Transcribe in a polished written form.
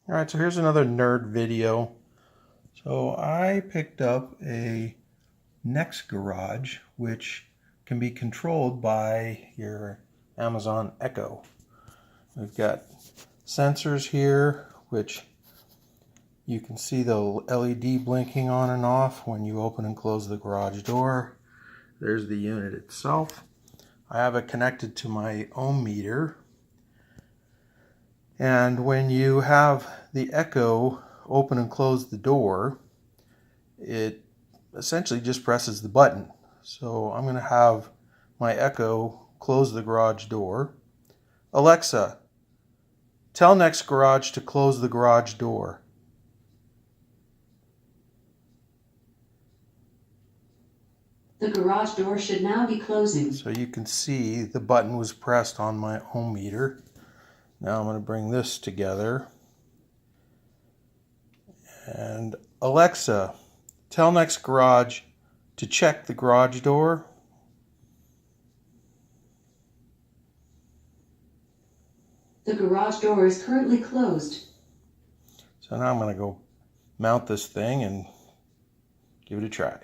Alright, so here's another nerd video. So I picked up a Nexx Garage, which can be controlled by your Amazon Echo. We've got sensors here, which you can see the LED blinking on and off when you open and close the garage door. There's the unit itself. I have it connected to my ohm meter. And when you have the Echo open and close the door, it essentially just presses the button. So I'm going to have my Echo close the garage door. Alexa, tell Nexx Garage to close the garage door. The garage door should now be closing. So you can see the button was pressed on my ohm meter. Now I'm going to bring this together. And Alexa, tell Nexx Garage to check the garage door. The garage door is currently closed. So now I'm going to go mount this thing and give it a try.